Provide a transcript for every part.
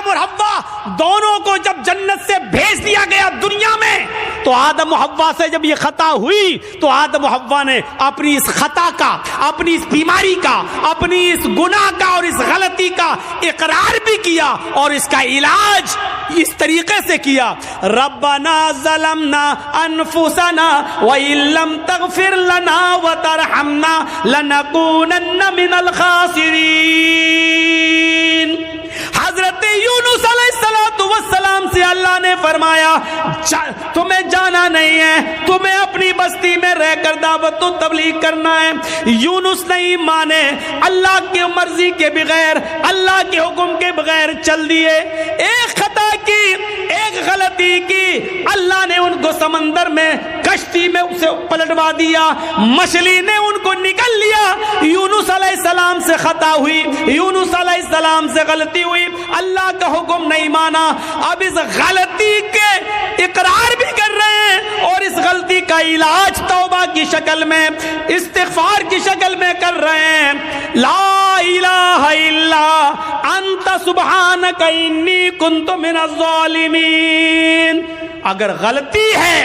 آدم اور حوا دونوں کو جب جنت سے بھیج دیا گیا دنیا میں، تو آدم و حوا سے جب یہ خطا ہوئی تو آدم و حوا نے اپنی اس خطا کا، اپنی اس بیماری کا، اپنی اس گناہ کا اور اس غلطی کا اقرار بھی کیا اور اس کا علاج اس طریقے سے کیا، ربنا ظلمنا انفسنا وان لم تغفر لنا وترحمنا لنکونن من الخاسرین۔ حضرت یونس علیہ السلام سے اللہ نے فرمایا تمہیں جانا نہیں ہے، تمہیں اپنی بستی میں رہ کر دعوت و تبلیغ کرنا ہے۔ یونس نہیں مانے، اللہ کی مرضی کے بغیر، اللہ کے حکم کے بغیر چل دیے، ایک خطا کی، ایک غلطی کی، اللہ نے ان کو سمندر میں کشتی میں اسے پلٹوا دیا، مچھلی نے ان کو نگل لیا۔ یونس علیہ السلام سے خطا ہوئی، یونس علیہ السلام سے غلطی ہوئی، اللہ کا حکم نہیں مانا، اب اس غلطی کے اقرار بھی کر رہے ہیں اور اس غلطی کا علاج توبہ کی شکل میں، استغفار کی شکل میں کر رہے ہیں، لا الہ الا انت سبحانک انی کنت من الظالمین۔ اگر غلطی ہے،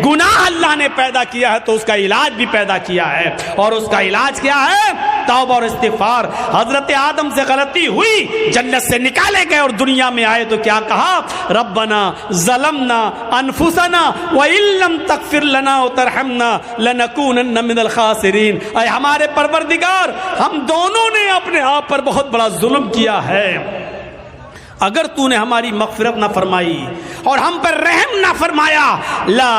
گناہ اللہ نے پیدا کیا ہے تو اس کا علاج بھی پیدا کیا ہے، اور اس کا علاج کیا ہے؟ توبہ اور استغفار۔ حضرت آدم سے غلطی ہوئی، جنت سے نکالے گئے اور دنیا میں آئے تو کیا کہا؟ ربنا ظلمنا انفسنا وان لم تغفر لنا وترحمنا لنکونن من الخاسرین۔ اے ہمارے پروردگار، ہم دونوں نے اپنے آپ پر بہت بڑا ظلم کیا ہے، اگر تو نے ہماری مغفرت نہ فرمائی اور ہم پر رحم نہ فرمایا، لا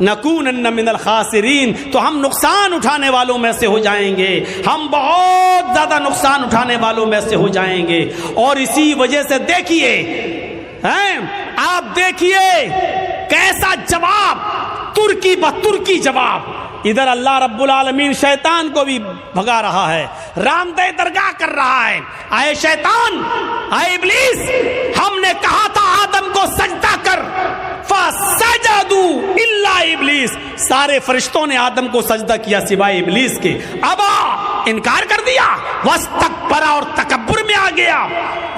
نکونن من الخاسرین، تو ہم نقصان اٹھانے والوں میں سے ہو جائیں گے، ہم بہت زیادہ نقصان اٹھانے والوں میں سے ہو جائیں گے۔ اور اسی وجہ سے دیکھیے، آپ دیکھیے کیسا جواب، ترکی بترکی جواب۔ ادھر اللہ رب العالمین شیطان کو بھی بھگا رہا ہے، رامدہ درگاہ کر رہا ہے، اے شیطان، اے ابلیس، ہم نے کہا تھا آدم کو سجدہ کر، فسجدوا الا ابلیس، سارے فرشتوں نے آدم کو سجدہ کیا سوائے ابلیس کے، ابا، انکار کر دیا، واستکبر، اور تکبر میں آ گیا۔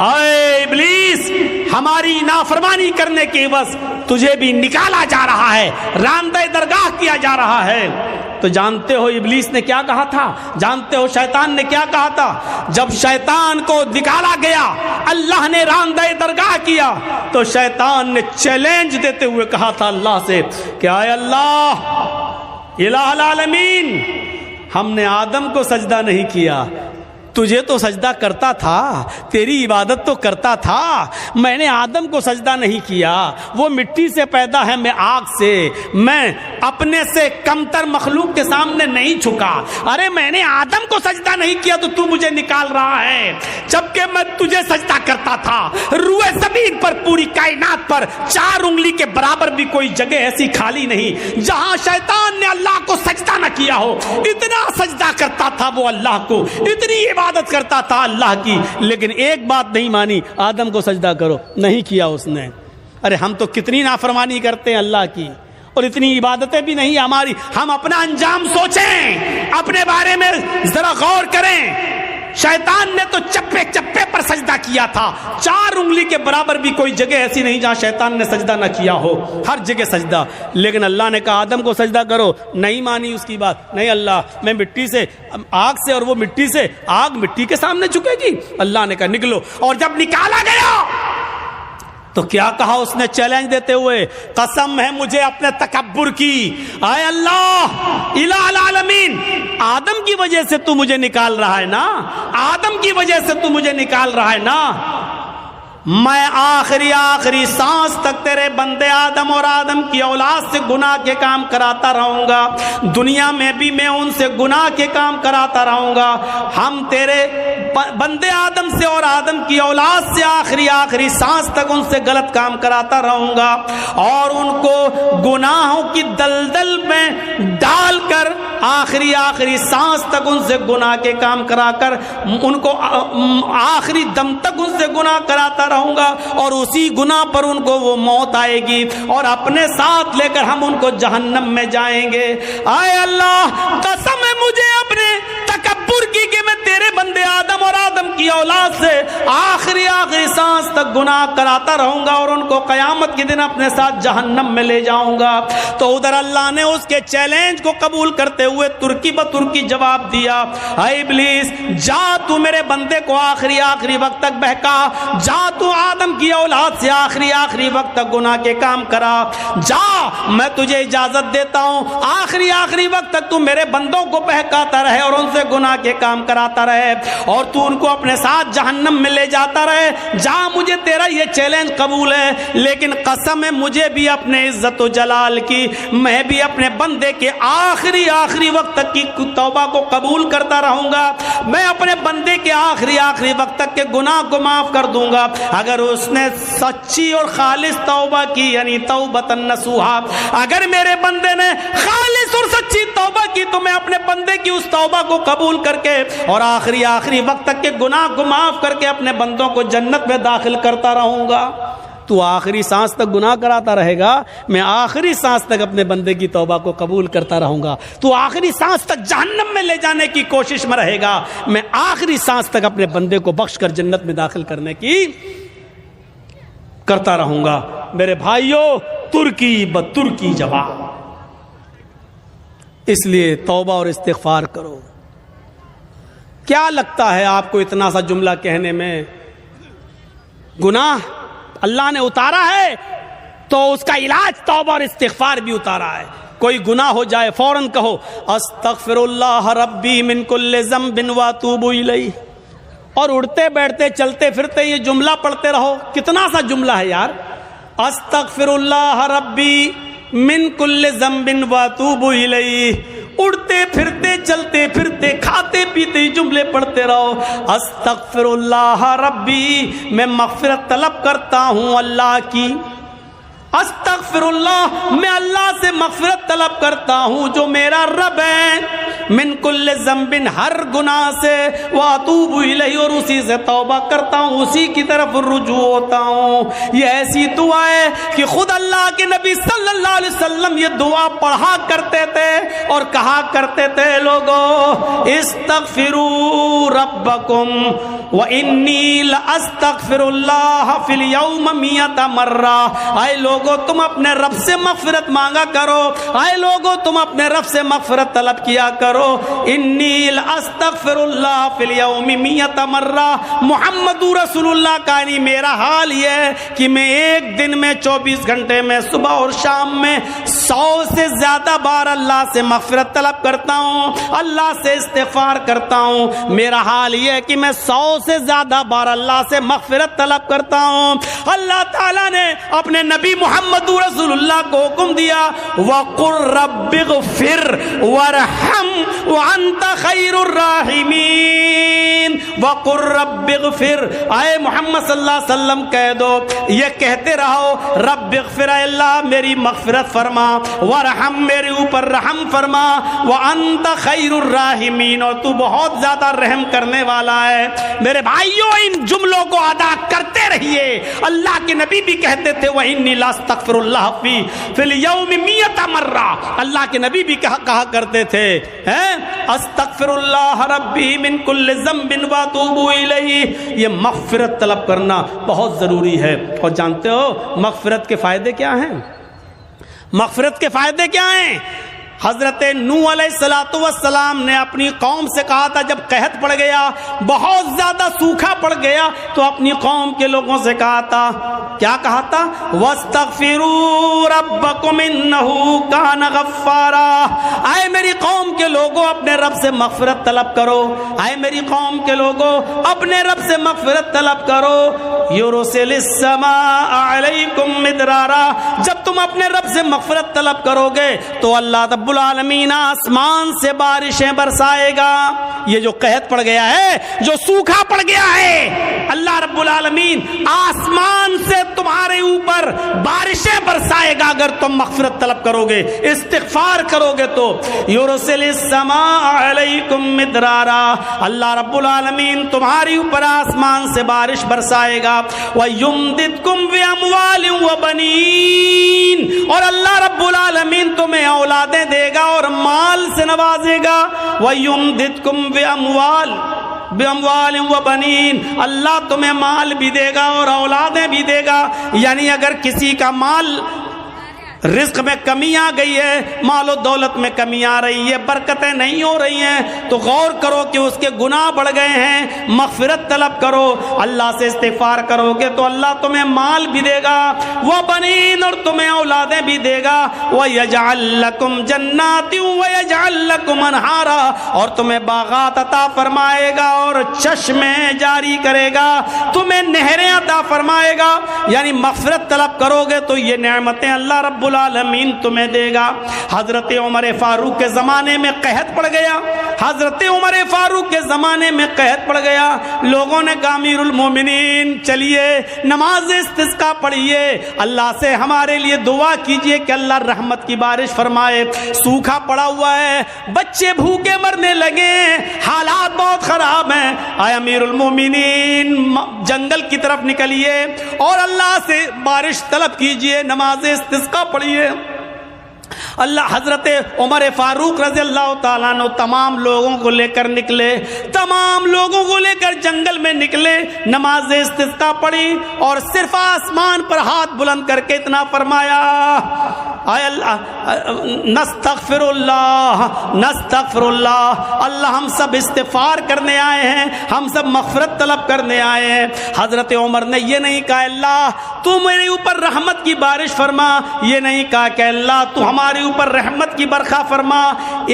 اے ابلیس، ہماری نافرمانی کرنے کے عوض تجھے بھی نکالا جا رہا ہے، رامدہ درگاہ کیا جا رہا ہے۔ تو جانتے ہو ابلیس نے کیا کہا تھا؟ جانتے ہو شیطان نے کیا کہا تھا؟ جب شیطان کو نکالا گیا، اللہ نے رامدہ درگاہ کیا، تو شیطان نے چیلنج دیتے ہوئے کہا تھا اللہ سے کہ اے اللہ الہ العالمین، ہم نے آدم کو سجدہ نہیں کیا، تجھے تو سجدہ کرتا تھا، تیری عبادت تو کرتا تھا، میں نے آدم کو سجدہ نہیں کیا، وہ مٹی سے پیدا ہے، میں آگ سے، میں اپنے سے کمتر مخلوق کے سامنے نہیں جھکا، ارے میں نے آدم کو سجدہ نہیں کیا تو مجھے نکال رہا ہے، جبکہ میں تجھے سجدہ کرتا تھا۔ روئے زمین پر، پوری کائنات پر 4 انگلی کے برابر بھی کوئی جگہ ایسی خالی نہیں جہاں شیطان نے اللہ کو سجدہ نہ کیا ہو، اتنا سجدہ کرتا تھا وہ اللہ کو، اتنی عبادت کرتا تھا اللہ کی، لیکن ایک بات نہیں مانی، آدم کو سجدہ کرو، نہیں کیا اس نے۔ ارے ہم تو کتنی نافرمانی کرتے ہیں اللہ کی، اور اتنی عبادتیں بھی نہیں ہماری۔ ہم اپنا انجام سوچیں، اپنے بارے میں ذرا غور کریں۔ شیطان نے تو چپے چپے پر سجدہ کیا تھا، 4 انگلی کے برابر بھی کوئی جگہ ایسی نہیں جہاں شیطان نے سجدہ نہ کیا ہو، ہر جگہ سجدہ۔ لیکن اللہ نے کہا آدم کو سجدہ کرو، نہیں مانی اس کی بات، نہیں اللہ میں مٹی سے، آگ سے، اور وہ مٹی سے، آگ مٹی کے سامنے جھکے گی؟ اللہ نے کہا نکلو، اور جب نکالا گیا تو کیا کہا اس نے چیلنج دیتے ہوئے؟ قسم ہے مجھے اپنے تکبر کی، اے اللہ الہ العالمین، آدم کی وجہ سے تو مجھے نکال رہا ہے نا، آدم کی وجہ سے تو مجھے نکال رہا ہے نا، میں آخری سانس تک تیرے بندے آدم اور آدم کی اولاد سے گناہ کے کام کراتا رہوں گا، دنیا میں بھی میں ان سے گناہ کے کام کراتا رہوں گا، ہم تیرے بندے آدم سے اور آدم کی اولاد سے آخری سانس تک ان سے غلط کام کراتا رہوں گا، اور ان کو گناہوں کی دلدل میں ڈال کر آخری سانس تک ان سے گناہ کے کام کرا کر ان کو آخری دم تک ان سے گناہ کراتا رہوں گا، اور اسی گناہ پر ان کو وہ موت آئے گی، اور اپنے ساتھ لے کر ہم ان کو جہنم میں جائیں گے۔ اے اللہ قسم ہے مجھے اپنے تکبر کی کہ میں تیرے بندے آدم اور آدم کی اولاد سے آخری سانس تک گناہ کراتا رہوں گا اور ان کو قیامت کے دن اپنے ساتھ جہنم میں لے جاؤں گا. تو ادھر اللہ نے اس کے چیلنج کو قبول کرتے ہوئے ترکی بترکی جواب دیا, اے ابلیس جا تو میرے بندے کو آخری وقت تک بہکا, جا تو آدم کی اولاد سے آخری وقت تک گناہ کے کام کرا, جا میں تجھے اجازت دیتا ہوں آخری وقت تک تو میرے بندوں کو بہکاتا رہے اور ان سے گناہ کے کام کراتا رہے اور تو ان کو اپنے ساتھ جہنم میں لے جاتا رہے. جا مجھے تیرا یہ چیلنج قبول ہے, لیکن قسم ہے مجھے بھی اپنے عزت و جلال کی, میں بھی اپنے بندے کے آخری وقت تک کی توبہ کو قبول کرتا رہوں گا, میں اپنے بندے کے آخری وقت تک کے گناہ کو معاف کر دوں گا اگر اس نے سچی اور خالص توبہ کی, یعنی توبۃ نصوحا. اگر میرے بندے نے خالص اور سچی توبہ کی تو میں اپنے بندے کی اس توبہ کو قبول کر کے اور آخری وقت تک کے گناہ کو معاف کر کے اپنے بندوں کو جنت میں داخل کرتا رہوں گا. تو آخری سانس تک گناہ کراتا رہے گا, میں آخری سانس تک اپنے بندے کی توبہ کو قبول کرتا رہوں گا. تو آخری سانس تک جہنم میں لے جانے کی کوشش میں رہے گا, میں آخری سانس تک اپنے بندے کو بخش کر جنت میں داخل کرنے کی کرتا رہوں گا. میرے بھائیوں, ترکی بترکی جواب. اس لیے توبہ اور استغفار کرو. کیا لگتا ہے آپ کو اتنا سا جملہ کہنے میں؟ گناہ اللہ نے اتارا ہے تو اس کا علاج توبہ اور استغفار بھی اتارا ہے. کوئی گناہ ہو جائے فوراً کہو استغفر اللہ ربی من کل ذنب واتوب الیہ, اور اڑتے بیٹھتے چلتے پھرتے یہ جملہ پڑھتے رہو. کتنا سا جملہ ہے یار, استغفر اللہ ربی من کل ذنب واتوب الیہ. اڑتے پھرتے چلتے پھرتے کھاتے پیتے جملے پڑھتے رہو. استغفر اللہ ربی, میں مغفرت طلب کرتا ہوں اللہ کی. استغفر اللہ, میں اللہ سے مغفرت طلب کرتا ہوں جو میرا رب ہے. من کل ذنب, ہر گناہ سے, واتوب الیہ, اور اسی سے توبہ کرتا ہوں, اسی کی طرف رجوع ہوتا ہوں. یہ ایسی دعا ہے کہ خود اللہ کے نبی صلی اللہ علیہ وسلم یہ دعا پڑھا کرتے تھے اور کہا کرتے تھے, لوگوں استغفروا ربکم وانی لاستغفر اللہ فی اليوم 100 مرہ. اے لوگوں تم اپنے رب سے مغفرت مانگا کرو, اے لوگوں تم اپنے رب سے مغفرت طلب کیا کرو. انی لاستغفر اللہ فی اليوم 100 مرہ. محمد رسول اللہ کا یعنی میرا حال یہ ہے کہ میں ایک دن میں 24 گھنٹے میں صبح اور شام میں 100 سے زیادہ بار اللہ سے مغفرت طلب کرتا ہوں, اللہ سے استغفار کرتا ہوں. میرا حال یہ ہے کہ میں 100 سے زیادہ بار اللہ سے مغفرت طلب کرتا ہوں. اللہ تعالیٰ نے اپنے نبی محمد رسول اللہ کو حکم دیا, وَقُلْ رَبِّ اغْفِرْ وَارْحَمْ وَأَنْتَ خَيْرُ الرَّاحِمِينَ. وَقُلْ رَبِّ اغْفِرْ, اے محمد صلی اللہ علیہ وسلم کہہ دو, یہ کہتے رہو, رب اغفر, اے اللہ میری مغفرت فرما, وارحم, میرے اوپر رحم فرما, وَأَنْتَ خَيْرُ الرَّاحِمِينَ, اور تو بہت زیادہ رحم کرنے والا ہے. میرے بھائیوں, ان جملوں کو ادا کرتے رہیے. اللہ کے نبی بھی کہتے تھے وَإِنِّي لَأَسْتَغْفِرُ اللَّهَ فِي الْيَوْمِ 100 مرہ. اللہ کے نبی بھی کہا کرتے تھے استغفر اللہ ربی من کل ذنب واتوب الیہ. یہ مغفرت طلب کرنا بہت ضروری ہے. اور جانتے ہو مغفرت کے فائدے کیا ہیں؟ مغفرت کے فائدے کیا ہیں؟ حضرت نوح علیہ السلام نے اپنی قوم سے کہا تھا, جب قحط پڑ گیا, بہت زیادہ سوکھا پڑ گیا, تو اپنی قوم کے لوگوں سے کہا تھا, کیا کہا تھا؟ وَاسْتَغْفِرُوا رَبَّكُمْ إِنَّهُ كَانَ غَفَّارًا. اے میری قوم کے لوگوں اپنے رب سے مغفرت طلب کرو, اے میری قوم کے لوگوں اپنے رب سے مغفرت طلب کرو. يُرْسِلِ السَّمَاءَ عَلَيْكُمْ مِدْرَارًا. جب تم اپنے رب سے مغفرت طلب کرو گے تو اللہ رب العالمین آسمان سے بارشیں برسائے گا. یہ جو قحط پڑ گیا ہے, جو سوکھا پڑ گیا ہے, اللہ رب العالمین آسمان سے تمہارے اوپر بارشیں برسائے گا اگر تم مغفرت طلب کرو گے, استغفار کرو گے تو. یرسل السماء علیکم مدرارا, اللہ رب العالمین تمہارے اوپر آسمان سے بارش برسائے گا. وَيُمْدِدْكُمْ بِأَمْوَالٍ وَبَنِينَ, اور اللہ رب العالمین تمہیں اولادیں دے گا اور مال سے نوازے گا. وَيُمْدِدْكُمْ بِأَمْوَالٍ بِأَمْوَالٍ وَبَنِينَ، اللہ تمہیں مال بھی دے گا اور اولادیں بھی دے گا. یعنی اگر کسی کا مال رزق میں کمی آ گئی ہے، مال و دولت میں کمی آ رہی ہے، برکتیں نہیں ہو رہی ہیں، تو غور کرو کہ اس کے گناہ بڑھ گئے ہیں، مغفرت طلب کرو، اللہ سے استغفار کرو گے تو اللہ تمہیں مال بھی دے گا، وہ بنین، اور تمہیں اولادیں بھی دے گا، وَيَجْعَلْ لَكُمْ جَنَّاتٍ وَيَجْعَلْ لَكُمْ أَنْهَارًا، اور تمہیں باغات عطا فرمائے گا اور چشمے جاری کرے گا، تمہیں نہریں عطا فرمائے گا. یعنی مغفرت طلب کرو گے تو یہ نعمتیں اللہ رب العالمین تمہیں دے گا. حضرت عمر فاروق کے زمانے میں قحط پڑ گیا، حضرت عمر فاروق کے زمانے میں قحط پڑ گیا. لوگوں نے کہا امیر المومنین چلیے نماز استسقاء پڑھیے، اللہ سے ہمارے لیے دعا کیجئے کہ اللہ رحمت کی بارش فرمائے. سوکھا پڑا ہوا ہے، بچے بھوکے مرنے لگے، حالات بہت خراب ہیں. اے امیر المومنین جنگل کی طرف نکلیے اور اللہ سے بارش طلب کیجئے، نماز استسقاء پڑھیے. اللہ حضرت عمر فاروق رضی اللہ تعالیٰ عنہ تمام لوگوں کو لے کر نکلے، تمام لوگوں کو لے کر جنگل میں نکلے، نماز استسقاء پڑھی اور صرف آسمان پر ہاتھ بلند کر کے اتنا فرمایا، اے اللہ نستغفر اللہ نستغفر اللہ، اللہ ہم سب استغفار کرنے آئے ہیں، ہم سب مغفرت طلب کرنے آئے ہیں. حضرت عمر نے یہ نہیں کہا اللہ تو میرے اوپر رحمت کی بارش فرما، یہ نہیں کہا کہ اللہ تو ہمارے اوپر رحمت کی برکھا فرما،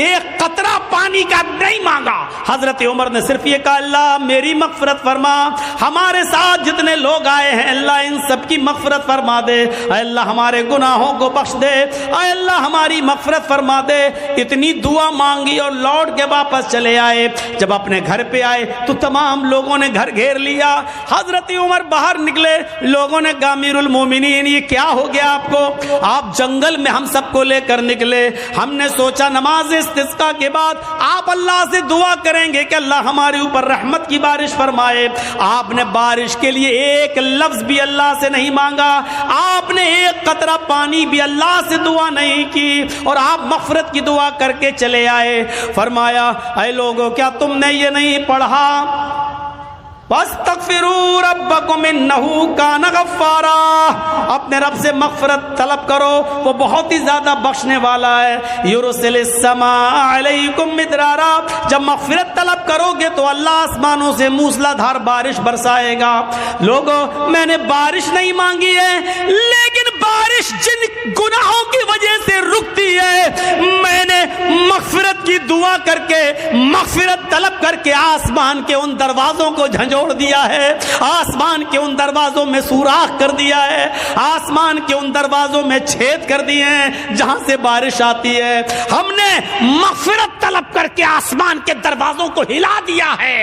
ایک قطرہ پانی کا نہیں مانگا. حضرت عمر نے صرف یہ کہا اللہ میری مغفرت فرما، ہمارے ساتھ جتنے لوگ آئے ہیں اللہ ان سب کی مغفرت فرما دے، اے اللہ ہمارے گناہوں کو بخش دے، اے اللہ ہماری مغفرت فرما دے. اتنی دعا مانگی اور لوٹ کے واپس چلے آئے. جب اپنے گھر پہ آئے تو تمام لوگوں نے گھر گھیر لیا. حضرت عمر باہر نکلے، لوگوں نے کہا امیر المومنین یہ کیا ہو گیا آپ کو؟ آپ جنگل میں ہم سب کو لے کر نکلے، ہم نے سوچا نماز استسقاء کے بعد آپ اللہ سے دعا کریں گے کہ اللہ ہمارے اوپر رحمت کی بارش فرمائے. آپ نے بارش کے لیے ایک لفظ بھی اللہ سے نہیں مانگا، آپ نے ایک قطرہ پانی بھی اللہ سے دعا نہیں کی اور آپ مغفرت کی دعا کر کے چلے آئے. فرمایا اے لوگوں کیا تم نے یہ نہیں پڑھا وَاسْتَغْفِرُوا رَبَّكُمْ إِنَّهُ كَانَ غَفَّارًا، اپنے رب سے مغفرت طلب کرو، وہ بہت ہی زیادہ بخشنے والا ہے. يُرْسِلِ السَّمَاءَ عَلَيْكُمْ مِدْرَارًا، جب مغفرت طلب کرو گے تو اللہ آسمانوں سے موسلا دھار بارش برسائے گا. لوگوں میں نے بارش نہیں مانگی ہے، لیکن بارش جن گناہوں کی وجہ سے رکتی ہے میں نے مغفرت کی دعا کر کے مغفرت طلب کر کے آسمان کے ان دروازوں کو جھنجھوڑ دیا ہے، آسمان کے ان دروازوں میں سوراخ کر دیا ہے، آسمان کے ان دروازوں میں چھید کر دیے ہیں جہاں سے بارش آتی ہے. ہم نے مغفرت طلب کر کے آسمان کے دروازوں کو ہلا دیا ہے.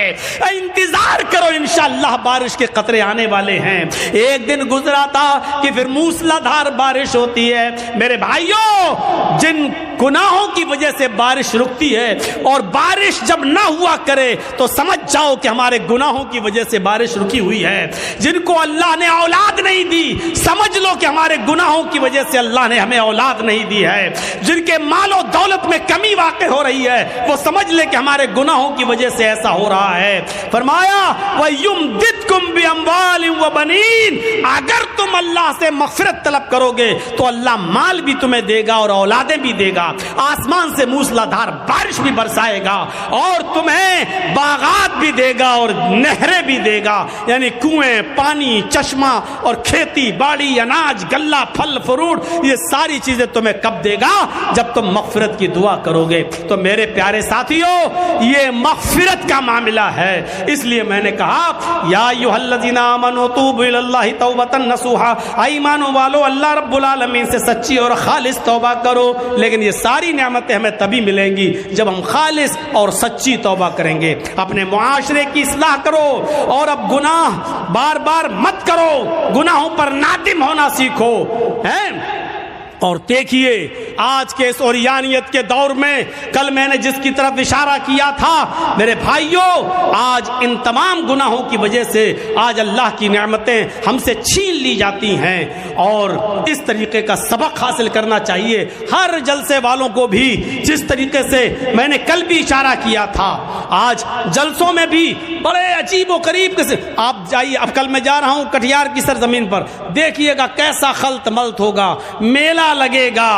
انتظار کرو انشاءاللہ بارش کے قطرے آنے والے ہیں. ایک دن گزرا تھا کہ پھر موسلا دھار بارش ہوتی ہے. میرے بھائیوں جن گناہوں کی وجہ سے بارش رکتی ہے اور بارش جب نہ ہوا کرے تو سمجھ جاؤ کہ ہمارے گناہوں کی وجہ سے بارش رکی ہوئی ہے. جن کو اللہ نے اولاد نہیں دی سمجھ لو کہ ہمارے گناہوں کی وجہ سے اللہ نے ہمیں اولاد نہیں دی ہے. جن کے مال و دولت میں کمی واقع ہو رہی ہے وہ سمجھ لے کہ ہمارے گناہوں کی وجہ سے ایسا ہو رہا ہے. فرمایا وَيُمْدِدْكُمْ بِأَمْوَالٍ وَبَنِينَ، اگر تم اللہ سے مغفرت طلب کرو گے تو اللہ مال بھی تمہیں دے گا اور اولادیں بھی دے گا، آسمان سے موسلا دھار بارش بھی برسائے گا اور تمہیں باغات بھی دے گا اور نہریں بھی دے گا. یعنی کنویں، پانی، چشمہ اور کھیتی باڑی، اناج، غلہ، پھل فروٹ، یہ ساری چیزیں تمہیں کب دے گا؟ جب تم مغفرت کی دعا کرو گے. تو میرے پیارے ساتھیوں یہ مغفرت کا معاملہ ہے. اس لیے میں نے کہا یا ایھا الذین آمنوا توبوا الی اللہ توبۃ نصوحا، ایمانوں والو اللہ رب العالمین سے سچی اور خالص توبہ کرو. لیکن یہ ساری نعمتیں ہمیں تبھی ملیں گی جب ہم خالص اور سچی توبہ کریں گے. اپنے معاشرے کی اصلاح کرو اور اب گناہ بار بار مت کرو، گناہوں پر نادم ہونا سیکھو. اور دیکھیے آج کے اس اوریانیت کے دور میں کل میں نے جس کی طرف اشارہ کیا تھا میرے بھائیوں، آج ان تمام گناہوں کی وجہ سے آج اللہ کی نعمتیں ہم سے چھین لی جاتی ہیں، اور اس طریقے کا سبق حاصل کرنا چاہیے ہر جلسے والوں کو بھی، جس طریقے سے میں نے کل بھی اشارہ کیا تھا۔ آج جلسوں میں بھی بڑے عجیب و غریب قسم، آپ جائیے، اب کل میں جا رہا ہوں کٹیہار کی سرزمین پر، دیکھیے گا کیسا خلط ملط ہوگا، میلہ لگے گا،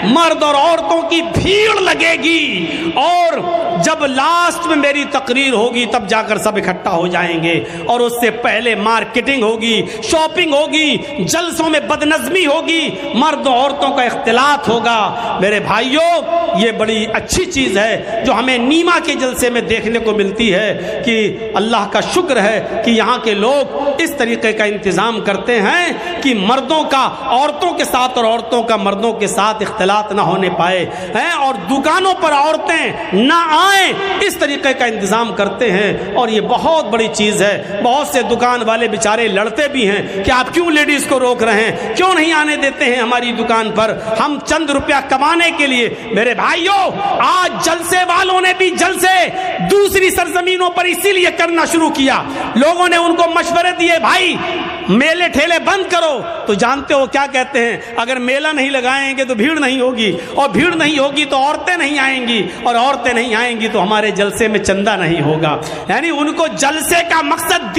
مرد اور عورتوں کی بھیڑ لگے گی، اور جب لاسٹ میں میری تقریر ہوگی تب جا کر سب اکٹھا ہو جائیں گے، اور اس سے پہلے مارکیٹنگ ہوگی، شاپنگ ہوگی، جلسوں میں بدنظمی ہوگی، مرد و عورتوں کا اختلاط ہوگا۔ میرے بھائیوں، یہ بڑی اچھی چیز ہے جو ہمیں نیما کے جلسے میں دیکھنے کو ملتی ہے کہ اللہ کا شکر ہے کہ یہاں کے لوگ اس طریقے کا انتظام کرتے ہیں کہ مردوں کا عورتوں کے ساتھ اور عورتوں کا مردوں کے ساتھ اختلاط نہ ہونے پائے ہیں، اور دکانوں پر عورتیں نہ آئیں، اس طریقے کا انتظام کرتے ہیں، اور یہ بہت بڑی چیز ہے۔ بہت سے دکان والے بیچارے لڑتے بھی ہیں کہ آپ کیوں لیڈیز کو روک رہے ہیں، کیوں نہیں آنے دیتے ہیں ہماری دکان پر، ہم چند روپیہ کمانے کے لیے۔ میرے بھائیوں، آج جلسے والوں نے بھی جلسے دوسری سرزمینوں پر اسی لیے کرنا شروع کیا، لوگوں نے ان کو مشورے دیے، بھائی میلے ٹھیلے بند کرو، تو جانتے ہو کیا کہتے ہیں، اگر میلہ نہیں لگائیں گے تو بھیڑ نہیں ہوگی، اور بھیڑ نہیں ہوگی تو عورتیں نہیں آئیں گی، اور عورتیں نہیں آئیں گی تو ہمارے جلسے میں چندہ نہیں ہوگا۔ یعنی ان کو جلسے کا مقصد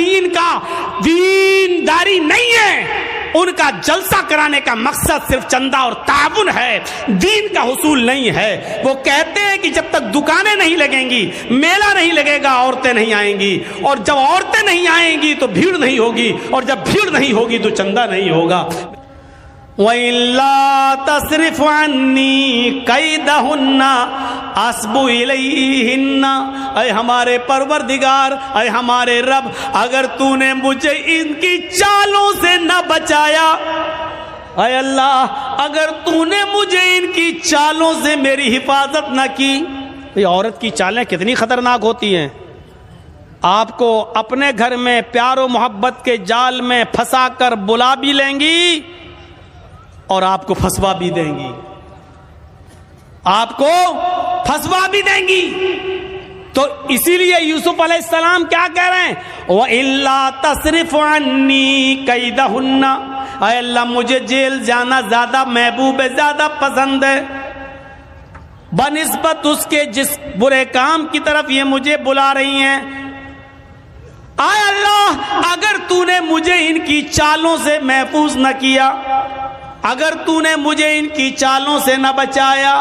دینداری نہیں ہے، ان کا جلسہ کرانے کا مقصد صرف چندہ اور تعاون ہے، دین کا حصول نہیں ہے۔ وہ کہتے ہیں کہ جب تک دکانیں نہیں لگیں گی، میلہ نہیں لگے گا، عورتیں نہیں آئیں گی، اور جب عورتیں نہیں آئیں گی تو بھیڑ نہیں ہوگی، اور جب بھیڑ نہیں ہوگی تو چندہ نہیں ہوگا۔ وَإِلَّا تَصْرِفْ عَنِّي كَيْدَهُنَّ أَصْبُ إِلَيْهِنَّ، اے ہمارے پروردگار، اے ہمارے رب، اگر تو نے مجھے ان کی چالوں سے نہ بچایا، اے اللہ اگر تو نے مجھے ان کی چالوں سے میری حفاظت نہ کی۔ یہ عورت کی چالیں کتنی خطرناک ہوتی ہیں، آپ کو اپنے گھر میں پیار و محبت کے جال میں پھنسا کر بلا بھی لیں گی اور آپ کو پھنسوا بھی دیں گی، آپ کو پھنسوا بھی دیں گی۔ تو اسی لیے یوسف علیہ السلام کیا کہہ رہے ہیں، وَإِلَّا تَصْرِفْ عَنِّي كَيْدَهُنَّ، اے اللہ مجھے جیل جانا زیادہ محبوب ہے، زیادہ پسند ہے، بنسبت اس کے جس برے کام کی طرف یہ مجھے بلا رہی ہیں۔ اے اللہ اگر تو نے مجھے ان کی چالوں سے محفوظ نہ کیا، اگر تو نے مجھے ان کی چالوں سے نہ بچایا،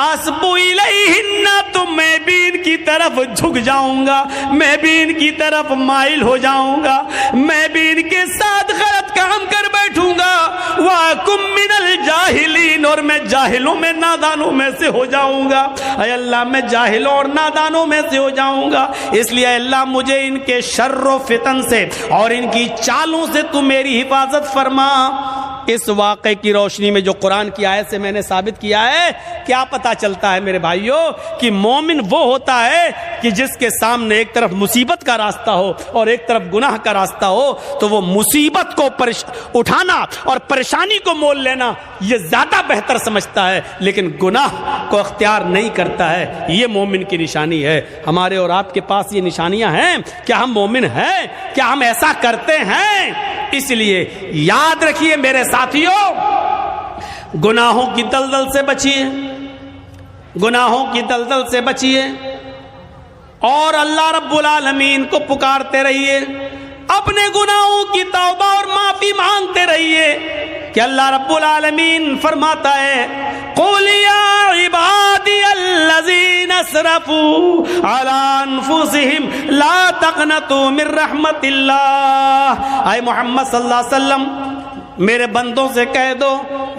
اسبو الیہن، تو میں بھی ان کی طرف جھک جاؤں گا، میں بھی ان کی طرف مائل ہو جاؤں گا، میں بھی ان کے ساتھ غلط کام کر بیٹھوں گا، وَأَكُن مِّنَ الْجَاهِلِينَ، اور میں جاہلوں میں نادانوں میں سے ہو جاؤں گا۔ اے اللہ میں جاہلوں اور نادانوں میں سے ہو جاؤں گا، اس لیے اے اللہ مجھے ان کے شر و فتن سے اور ان کی چالوں سے تو میری حفاظت فرما۔ اس واقعے کی روشنی میں جو قرآن کی آیت سے میں نے ثابت کیا ہے، کیا پتہ چلتا ہے میرے بھائیوں کہ مومن وہ ہوتا ہے کہ جس کے سامنے ایک طرف مصیبت کا راستہ ہو اور ایک طرف گناہ کا راستہ ہو، تو وہ مصیبت کو اٹھانا اور پریشانی کو مول لینا یہ زیادہ بہتر سمجھتا ہے، لیکن گناہ کو اختیار نہیں کرتا ہے۔ یہ مومن کی نشانی ہے۔ ہمارے اور آپ کے پاس یہ نشانیاں ہیں، کیا ہم مومن ہیں؟ کیا ہم ایسا کرتے ہیں؟ اس لیے یاد رکھیے میرے ساتھیوں، گناہوں کی دلدل سے بچیے، گناہوں کی دلدل سے بچیے، اور اللہ رب العالمین کو پکارتے رہیے، اپنے گناہوں کی توبہ اور معافی مانگتے رہیے کہ اللہ رب العالمین فرماتا ہے، قُلْ يَا عِبَادِيَ الَّذِينَ اسْرَفُوا عَلَىٰ أَنفُسِهِمْ لَا تَقْنَطُوا مِن رَحْمَتِ اللَّهِ، اے محمد صلی اللہ علیہ وسلم میرے بندوں سے کہہ دو،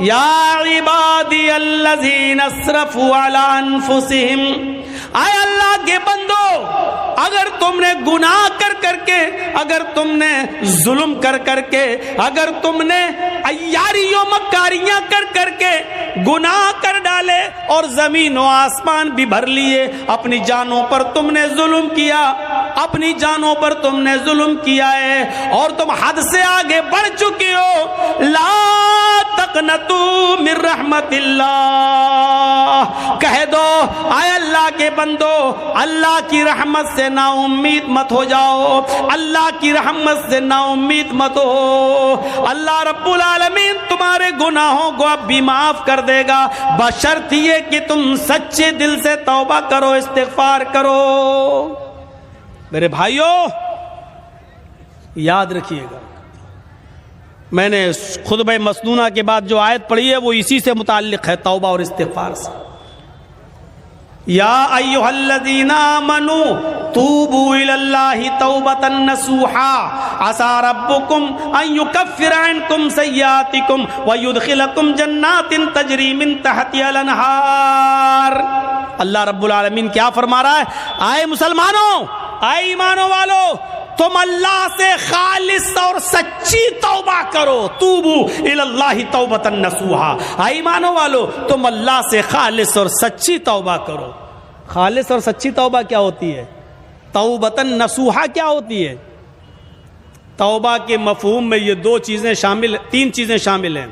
یا عبادی الذین اسرفوا علی انفسہم، اے اللہ کے بندو، اگر تم نے گناہ کر کے، اگر تم نے ظلم کر کے، اگر تم نے عیاریوں مکاریاں کر کے گناہ کر ڈالے اور زمین و آسمان بھی بھر لیے، اپنی جانوں پر تم نے ظلم کیا، اپنی جانوں پر تم نے ظلم کیا ہے اور تم حد سے آگے بڑھ چکے ہو، لا تقنطوا تقنطوا من رحمت اللہ، کہہ دو اے اللہ کے بندو، اللہ کی رحمت سے نا امید مت ہو جاؤ، اللہ کی رحمت سے نا امید مت ہو، اللہ رب العالمین تمہارے گناہوں کو اب بھی معاف کر دے گا، بشرط یہ کہ تم سچے دل سے توبہ کرو، استغفار کرو۔ میرے بھائیوں یاد رکھیے گا، میں نے خطبہ مسنونہ کے بعد جو آیت پڑھی ہے وہ اسی سے متعلق ہے، توبہ اور استغفار سے۔ یا ایھا الذین آمنوا توبوا الی اللہ توبۃ نصوحا عسى ربکم ان یکفر عنکم سیئاتکم ویدخلکم جنات تجری من تحتها الانہار۔ اللہ رب العالمین کیا فرما رہا ہے؟ اے مسلمانوں، اے ایمانوں والو، تم اللہ سے خالص اور سچی توبہ کرو، توبو الی اللہ توبۃ نصوحا۔ اے ایمانوں والو، تم اللہ سے خالص اور سچی توبہ کرو۔ خالص اور سچی توبہ کیا ہوتی ہے؟ توبۃ نصوحا کیا ہوتی ہے؟ توبہ کے مفہوم میں یہ تین چیزیں شامل ہیں۔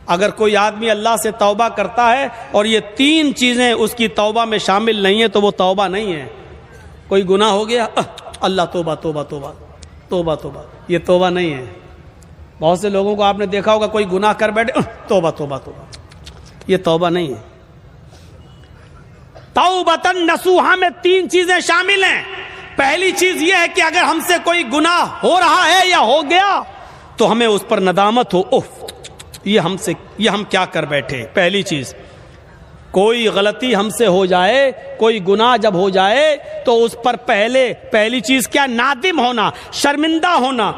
اگر کوئی آدمی اللہ سے توبہ کرتا ہے اور یہ تین چیزیں اس کی توبہ میں شامل نہیں ہیں تو وہ توبہ نہیں ہے۔ کوئی گناہ ہو گیا، اللہ توبہ توبہ توبہ توبہ توبہ، یہ توبہ نہیں ہے۔ بہت سے لوگوں کو آپ نے دیکھا ہوگا کوئی گناہ کر بیٹھے، توبہ توبہ توبہ، یہ توبہ نہیں ہے۔ توبۃ نصوحا میں تین چیزیں شامل ہیں۔ پہلی چیز یہ ہے کہ اگر ہم سے کوئی گناہ ہو رہا ہے یا ہو گیا تو ہمیں اس پر ندامت ہو، یہ ہم کیا کر بیٹھے۔ پہلی چیز، کوئی غلطی ہم سے ہو جائے، کوئی گناہ جب ہو جائے تو اس پر پہلی چیز کیا؟ نادم ہونا، شرمندہ ہونا،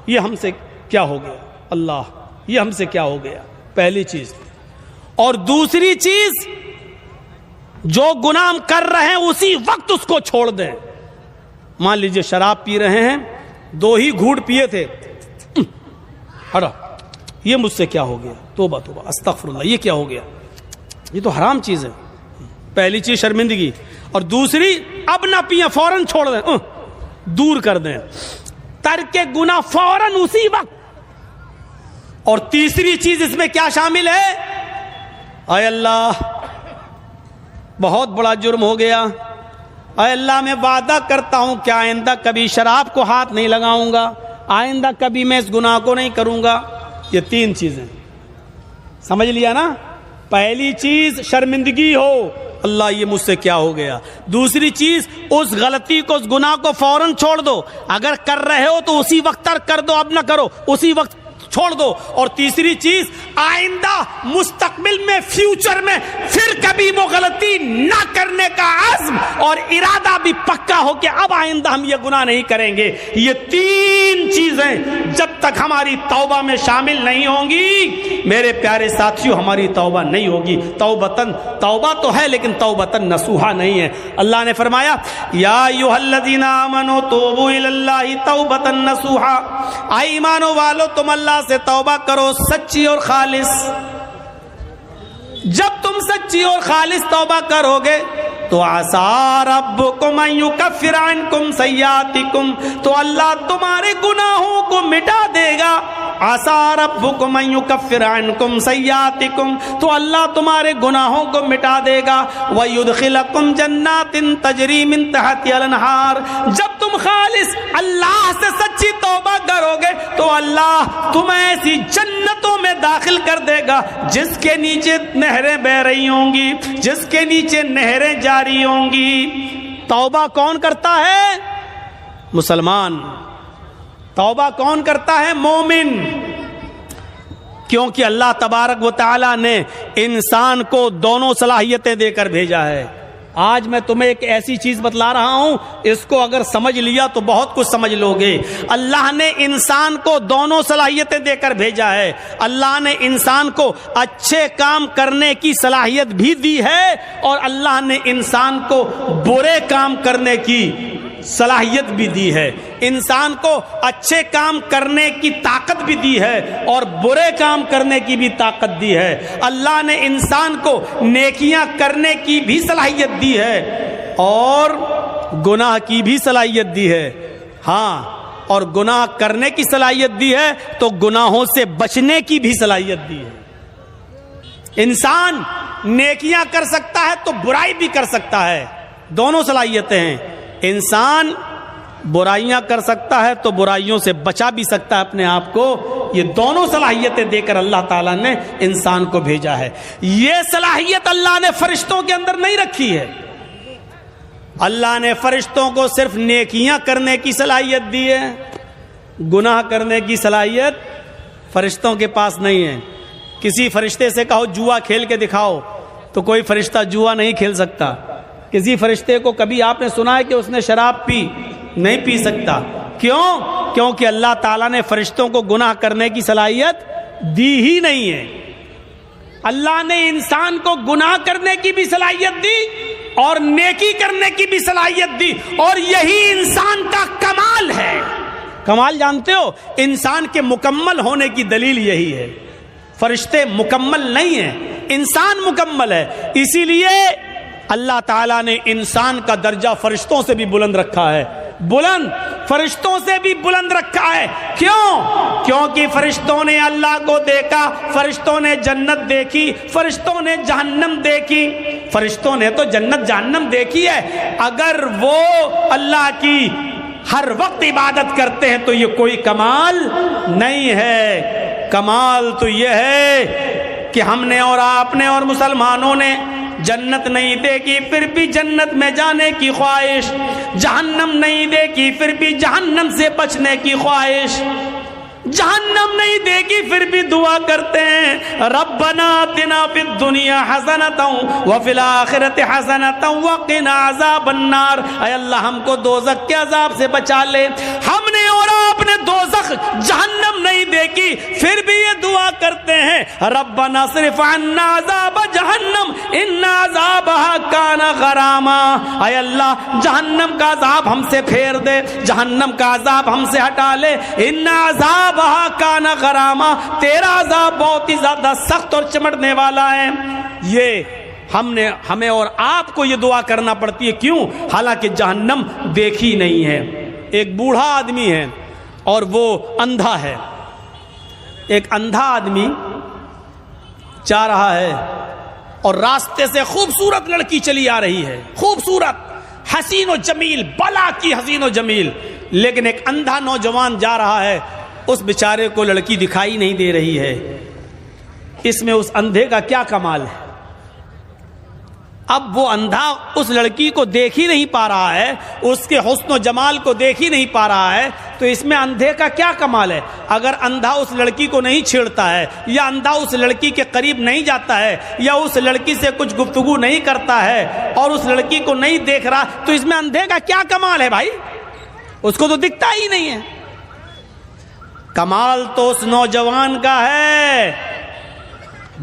یہ ہم سے کیا ہو گیا، اللہ یہ ہم سے کیا ہو گیا، پہلی چیز۔ اور دوسری چیز، جو گناہ ہم کر رہے ہیں اسی وقت اس کو چھوڑ دیں۔ مان لیجئے شراب پی رہے ہیں، 2 ہی گھونٹ پیے تھے، ہٹا، یہ مجھ سے کیا ہو گیا، توبہ توبہ استغفر اللہ، یہ کیا ہو گیا، یہ تو حرام چیز ہے۔ پہلی چیز شرمندگی، اور دوسری اب نہ پیئیں، فوراً چھوڑ دیں، دور کر دیں، ترک گناہ فوراً اسی وقت۔ اور تیسری چیز اس میں کیا شامل ہے؟ اے اللہ بہت بڑا جرم ہو گیا، اے اللہ میں وعدہ کرتا ہوں کہ آئندہ کبھی شراب کو ہاتھ نہیں لگاؤں گا، آئندہ کبھی میں اس گناہ کو نہیں کروں گا۔ یہ تین چیزیں سمجھ لیا نا؟ پہلی چیز شرمندگی ہو، اللہ یہ مجھ سے کیا ہو گیا۔ دوسری چیز، اس غلطی کو، اس گناہ کو فوراً چھوڑ دو، اگر کر رہے ہو تو اسی وقت ترک کر دو، اب نہ کرو، اسی وقت چھوڑ دو۔ اور تیسری چیز، آئندہ مستقبل میں، فیوچر میں پھر کبھی وہ غلطی نہ کرنے کا عزم اور ارادہ بھی پکا ہو کہ اب آئندہ ہم یہ گناہ نہیں کریں گے۔ یہ تین چیزیں جب تک ہماری توبہ میں شامل نہیں ہوں گی میرے پیارے ساتھیوں، ہماری توبہ نہیں ہوگی۔ توبہ تو ہے لیکن توبۃ نصوحا نہیں ہے۔ اللہ نے فرمایا یا ایھا الذین آمنوا توبوا الی اللہ توبۃ نصوحا، اے ایمانوں والو تم اللہ سے توبہ کرو سچی اور خالص۔ جب تم سچی اور خالص توبہ کرو گے تو عسیٰ ربکم ان یکفر عنکم سیئاتکم، تو اللہ تمہارے گناہوں کو مٹا دے گا۔ عسیٰ ربکم ان یکفر عنکم سیئاتکم، تو اللہ تمہارے گناہوں کو مٹا دے گا۔ ویدخلکم جنات تجری من تحتها الانہار، جب تم خالص اللہ سے سچی توبہ کرو گے تو اللہ تمہیں ایسی جنتوں میں داخل کر دے گا جس کے نیچے نہریں بہ رہی ہوں گی، جس کے نیچے نہریں جاری ہوں گی۔ توبہ کون کرتا ہے؟ مسلمان۔ توبہ کون کرتا ہے؟ مومن۔ کیونکہ اللہ تبارک و تعالی نے انسان کو دونوں صلاحیتیں دے کر بھیجا ہے۔ آج میں تمہیں ایک ایسی چیز بتلا رہا ہوں، اس کو اگر سمجھ لیا تو بہت کچھ سمجھ لو گے۔ اللہ نے انسان کو دونوں صلاحیتیں دے کر بھیجا ہے۔ اللہ نے انسان کو اچھے کام کرنے کی صلاحیت بھی دی ہے اور اللہ نے انسان کو برے کام کرنے کی صلاحیت بھی دی ہے۔ انسان کو اچھے کام کرنے کی طاقت بھی دی ہے اور برے کام کرنے کی بھی طاقت دی ہے۔ اللہ نے انسان کو نیکیاں کرنے کی بھی صلاحیت دی ہے اور گناہ کی بھی صلاحیت دی ہے۔ ہاں، اور گناہ کرنے کی صلاحیت دی ہے تو گناہوں سے بچنے کی بھی صلاحیت دی ہے۔ انسان نیکیاں کر سکتا ہے تو برائی بھی کر سکتا ہے، دونوں صلاحیتیں ہیں۔ انسان برائیاں کر سکتا ہے تو برائیوں سے بچا بھی سکتا ہے اپنے آپ کو۔ یہ دونوں صلاحیتیں دے کر اللہ تعالیٰ نے انسان کو بھیجا ہے۔ یہ صلاحیت اللہ نے فرشتوں کے اندر نہیں رکھی ہے۔ اللہ نے فرشتوں کو صرف نیکیاں کرنے کی صلاحیت دی ہے، گناہ کرنے کی صلاحیت فرشتوں کے پاس نہیں ہے۔ کسی فرشتے سے کہو جوا کھیل کے دکھاؤ تو کوئی فرشتہ جوا نہیں کھیل سکتا۔ کسی فرشتے کو کبھی آپ نے سنا ہے کہ اس نے شراب پی؟ نہیں پی سکتا۔ کیوں؟ کیونکہ اللہ تعالیٰ نے فرشتوں کو گناہ کرنے کی صلاحیت دی ہی نہیں ہے۔ اللہ نے انسان کو گناہ کرنے کی بھی صلاحیت دی اور نیکی کرنے کی بھی صلاحیت دی، اور یہی انسان کا کمال ہے۔ کمال جانتے ہو؟ انسان کے مکمل ہونے کی دلیل یہی ہے۔ فرشتے مکمل نہیں ہیں، انسان مکمل ہے۔ اسی لیے اللہ تعالیٰ نے انسان کا درجہ فرشتوں سے بھی بلند رکھا ہے، بلند، فرشتوں سے بھی بلند رکھا ہے۔ کیوں؟ کیونکہ فرشتوں نے اللہ کو دیکھا، فرشتوں نے جنت دیکھی، فرشتوں نے جہنم دیکھی۔ فرشتوں نے تو جنت جہنم دیکھی ہے۔ اگر وہ اللہ کی ہر وقت عبادت کرتے ہیں تو یہ کوئی کمال نہیں ہے۔ کمال تو یہ ہے کہ ہم نے اور آپ نے اور مسلمانوں نے جنت نہیں دیکھی پھر بھی جنت میں جانے کی خواہش، جہنم نہیں دیکھی پھر بھی جہنم سے بچنے کی خواہش، جہنم نہیں دیکھی پھر بھی دعا کرتے ہیں ربنا آتنا فی الدنیا حسنۃ وفی الآخرۃ حسنۃ وقنا عذاب النار۔ اے اللہ ہم کو دوزخ کے عذاب سے بچا لے۔ ہم نے اور آپ نے دوزخ جہنم نہیں دیکھی پھر بھی یہ دعا کرتے ہیں ربنا اصرف عنا عذاب جہنم ان عذابها کان غراما۔ اے اللہ جہنم کا عذاب ہم سے پھیر دے، جہنم کا عذاب ہم سے ہٹا لے۔ ان عذاب کانا غراما، تیرا عذاب بہت ہی زیادہ سخت اور چمٹنے والا ہے۔ یہ ہمیں اور آپ کو یہ دعا کرنا پڑتی ہے۔ کیوں؟ حالانکہ جہنم دیکھی نہیں ہے۔ ایک بوڑھا آدمی ہے اور وہ اندھا ہے۔ ایک اندھا آدمی جا رہا ہے اور راستے سے خوبصورت لڑکی چلی آ رہی ہے، خوبصورت، حسین و جمیل، بلا کی حسین و جمیل، لیکن ایک اندھا نوجوان جا رہا ہے، اس بیچارے کو لڑکی دکھائی نہیں دے رہی ہے۔ اس میں اس اندھے کا کیا کمال ہے؟ اب وہ اندھا اس لڑکی کو دیکھ ہی نہیں پا رہا ہے، اس کے حسن و جمال کو دیکھ ہی نہیں پا رہا ہے، تو اس میں اندھے کا کیا کمال ہے؟ اگر اندھا اس لڑکی کو نہیں چھیڑتا ہے، یا اندھا اس لڑکی کے قریب نہیں جاتا ہے، یا اس لڑکی سے کچھ گفتگو نہیں کرتا ہے اور اس لڑکی کو نہیں دیکھ رہا، تو اس میں اندھے کا کیا کمال ہے بھائی؟ اس کو تو دکھتا ہی نہیں ہے۔ کمال تو اس نوجوان کا ہے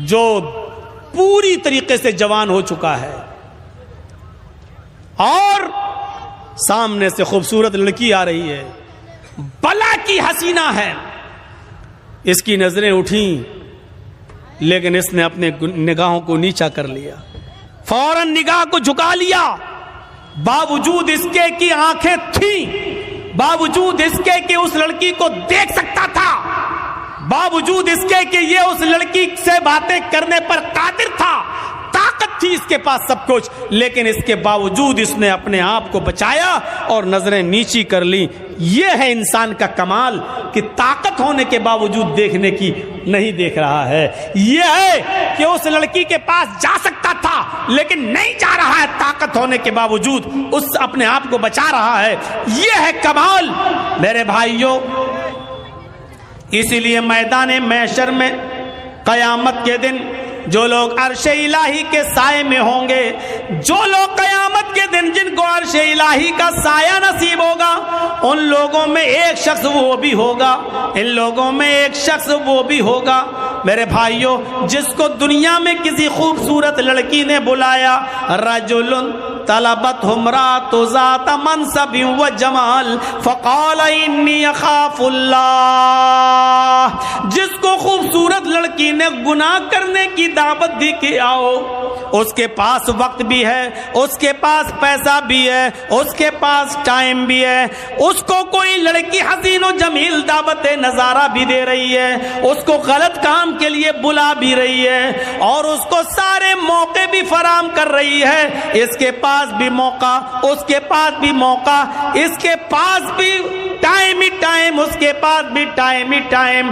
جو پوری طریقے سے جوان ہو چکا ہے اور سامنے سے خوبصورت لڑکی آ رہی ہے، بلا کی حسینہ ہے، اس کی نظریں اٹھیں لیکن اس نے اپنے نگاہوں کو نیچا کر لیا، فوراً نگاہ کو جھکا لیا، باوجود اس کے کہ آنکھیں تھیں، باوجود اس کے کہ اس لڑکی کو دیکھ سکتا تھا، باوجود اس کے کہ یہ اس لڑکی سے باتیں کرنے پر قادر تھا، طاقت تھی اس کے پاس سب کچھ، لیکن اس کے باوجود اس نے اپنے آپ کو بچایا اور نظریں نیچی کر لی۔ یہ ہے انسان کا کمال کہ طاقت ہونے کے باوجود دیکھنے کی نہیں دیکھ رہا ہے۔ یہ ہے کہ اس لڑکی کے پاس جا سکتا تھا لیکن نہیں جا رہا ہے، طاقت ہونے کے باوجود اس اپنے آپ کو بچا رہا ہے۔ یہ ہے کمال میرے بھائیوں۔ اسی لیے میدان محشر میں قیامت کے دن جو لوگ عرش الہی کے سائے میں ہوں گے، جو لوگ قیامت کے دن جن کو عرش الہی کا سایہ نصیب ہوگا، ان لوگوں میں ایک شخص وہ بھی ہوگا، ان لوگوں میں ایک شخص وہ بھی ہوگا میرے بھائیوں جس کو دنیا میں کسی خوبصورت لڑکی نے بلایا، رجل طلبت امرأۃ ذات منصب و جمال فقال انی اخاف اللہ، جس کو کو خوبصورت لڑکی نے گناہ کرنے کی دعوت دی کہ آؤ، اس کے پاس وقت بھی ہے، اس کے پاس پیسہ بھی ہے، اس کے پاس ٹائم بھی ہے، اس کو کوئی لڑکی حسین و جمیل دعوت نظارہ بھی دے رہی ہے، اس کو غلط کام کے لیے بلا بھی رہی ہے، اور اس کو سارے موقع بھی فراہم کر رہی ہے، اس کے پاس بھی موقع، اس کے پاس بھی موقع، اس کے پاس بھی ٹائم ہی ٹائم، اس کے پاس بھی ٹائم ہی ٹائم۔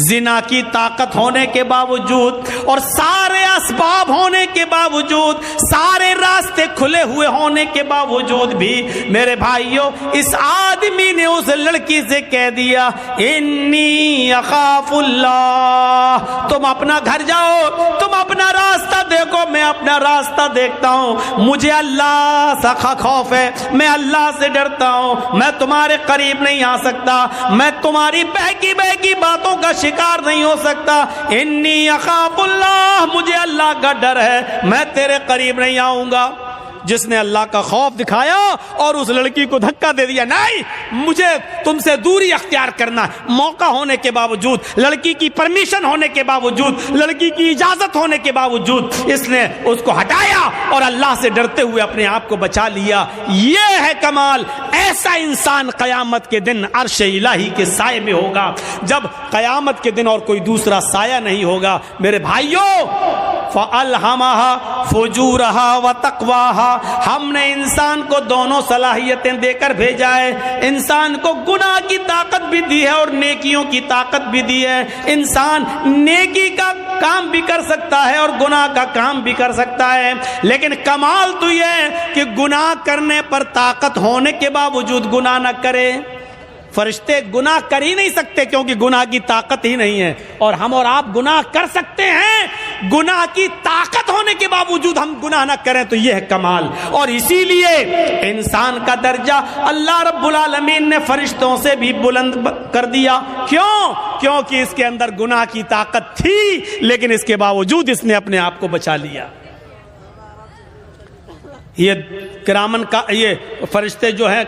زنا کی طاقت ہونے کے باوجود اور سارے اسباب ہونے کے باوجود، سارے راستے کھلے ہوئے ہونے کے باوجود بھی میرے بھائیوں، اس آدمی نے اس لڑکی سے کہہ دیا انی اخاف اللہ، تم اپنا گھر جاؤ، تم اپنا راستہ دیکھو، میں اپنا راستہ دیکھتا ہوں، مجھے اللہ سے خوف ہے، میں اللہ سے ڈرتا ہوں، میں تمہارے قریب نہیں آ سکتا، میں تمہاری بہکی بہکی باتوں کا شکار نہیں ہو سکتا، انی اخاف اللہ، مجھے اللہ کا ڈر ہے، میں تیرے قریب نہیں آؤں گا۔ جس نے اللہ کا خوف دکھایا اور اس لڑکی کو دھکا دے دیا، نہیں مجھے تم سے دوری اختیار کرنا، موقع ہونے کے باوجود، لڑکی کی پرمیشن ہونے کے باوجود، لڑکی کی اجازت ہونے کے باوجود اس نے اس کو ہٹایا اور اللہ سے ڈرتے ہوئے اپنے آپ کو بچا لیا۔ یہ ہے کمال۔ ایسا انسان قیامت کے دن عرش الہی کے سائے میں ہوگا، جب قیامت کے دن اور کوئی دوسرا سایہ نہیں ہوگا۔ میرے بھائیوں، فَأَلْهَمَهَا فُجُورَهَا وَتَقْوَاهَا، ہم نے انسان کو دونوں صلاحیتیں دے کر بھیجا ہے۔ انسان کو گناہ کی طاقت بھی دی ہے اور نیکیوں کی طاقت بھی دی ہے۔ انسان نیکی کا کام بھی کر سکتا ہے اور گناہ کا کام بھی کر سکتا ہے، لیکن کمال تو یہ ہے کہ گناہ کرنے پر طاقت ہونے کے باوجود گناہ نہ کرے۔ فرشتے گناہ کر ہی نہیں سکتے کیونکہ گناہ کی طاقت ہی نہیں ہے، اور ہم اور آپ گناہ کر سکتے ہیں، گناہ کی طاقت ہونے کے باوجود ہم گناہ نہ کریں، تو یہ ہے کمال۔ اور اسی لیے انسان کا درجہ اللہ رب العالمین نے فرشتوں سے بھی بلند کر دیا۔ کیونکہ اس کے اندر گناہ کی طاقت تھی، لیکن اس کے باوجود اس نے اپنے آپ کو بچا لیا۔ یہ فرشتے جو ہیں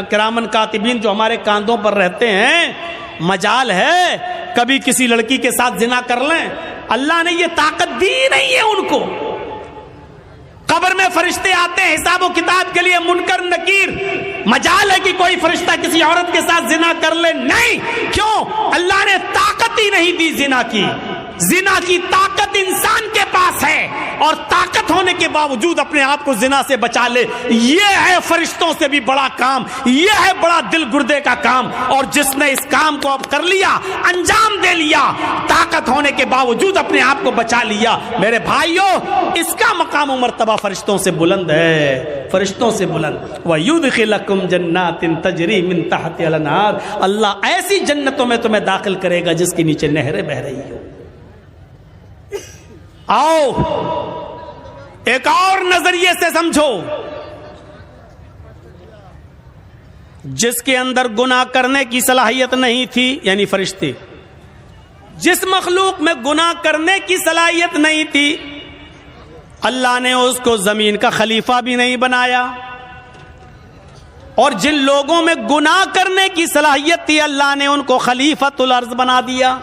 کرامن کاتبین جو ہمارے کاندھوں پر رہتے ہیں، مجال ہے کبھی کسی لڑکی کے ساتھ زنا کر لیں، اللہ نے یہ طاقت دی نہیں ہے ان کو۔ قبر میں فرشتے آتے ہیں حساب و کتاب کے لیے، منکر نکیر، مجال ہے کہ کوئی فرشتہ کسی عورت کے ساتھ زنا کر لے؟ نہیں۔ کیوں؟ اللہ نے طاقت ہی نہیں دی زنا کی۔ زنا کی طاقت انسان کے پاس ہے، اور طاقت ہونے کے باوجود اپنے آپ کو زنا سے بچا لے، یہ ہے فرشتوں سے بھی بڑا کام، یہ ہے بڑا دل گردے کا کام۔ اور جس نے اس کام کو اب کر لیا، انجام دے لیا، طاقت ہونے کے باوجود اپنے آپ کو بچا لیا، میرے بھائیوں، اس کا مقام و مرتبہ فرشتوں سے بلند ہے، فرشتوں سے بلند۔ وَيُدْخِلَكُمْ جَنَّاتٍ تَجْرِي مِن تَحْتِهَا الْأَنْهَارُ، اللہ ایسی جنتوں میں تمہیں داخل کرے گا جس کے نیچے نہریں بہ رہی ہوں۔ آؤ ایک اور نظریے سے سمجھو، جس کے اندر گناہ کرنے کی صلاحیت نہیں تھی، یعنی فرشتے، جس مخلوق میں گناہ کرنے کی صلاحیت نہیں تھی، اللہ نے اس کو زمین کا خلیفہ بھی نہیں بنایا، اور جن لوگوں میں گناہ کرنے کی صلاحیت تھی، اللہ نے ان کو خلیفۃ الارض بنا دیا،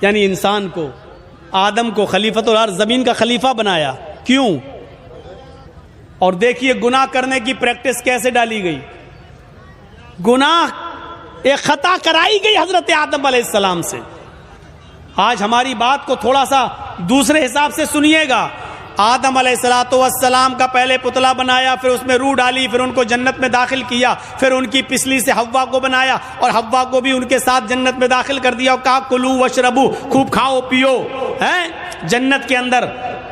یعنی انسان کو، آدم کو خلیفۃ الارض، زمین کا خلیفہ بنایا۔ کیوں؟ اور دیکھیے گناہ کرنے کی پریکٹس کیسے ڈالی گئی۔ گناہ ایک خطا کرائی گئی حضرت آدم علیہ السلام سے۔ آج ہماری بات کو تھوڑا سا دوسرے حساب سے سنیے گا۔ آدم علیہ السلام کا پہلے پتلا بنایا، پھر اس میں روح ڈالی، پھر ان کو جنت میں داخل کیا، پھر ان کی پسلی سے حوا کو بنایا اور حوا کو بھی ان کے ساتھ جنت میں داخل کر دیا، اور کہا کلو وشربو، خوب کھاؤ پیو ہیں جنت کے اندر۔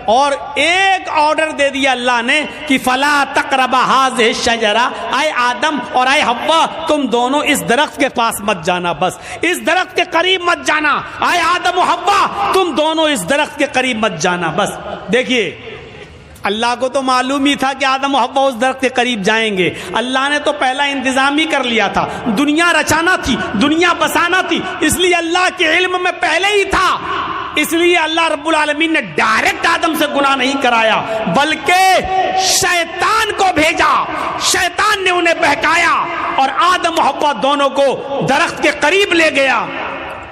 اور ایک آرڈر دے دیا اللہ نے کہ فلا تقربا هذه الشجرہ، اے آدم اور اے حوا، تم دونوں اس درخت کے پاس مت جانا، بس اس درخت کے قریب مت جانا، اے آدم و حوا تم دونوں اس درخت کے قریب مت جانا، بس۔ دیکھیے اللہ کو تو معلوم ہی تھا کہ آدم و حوا اس درخت کے قریب جائیں گے، اللہ نے تو پہلا انتظام ہی کر لیا تھا، دنیا رچانا تھی، دنیا بسانا تھی، اس لیے اللہ کے علم میں پہلے ہی تھا، اس لیے اللہ رب العالمین نے ڈائریکٹ آدم سے گناہ نہیں کرایا، بلکہ شیطان کو بھیجا، شیطان نے انہیں بہکایا اور آدم و حوا دونوں کو درخت کے قریب لے گیا۔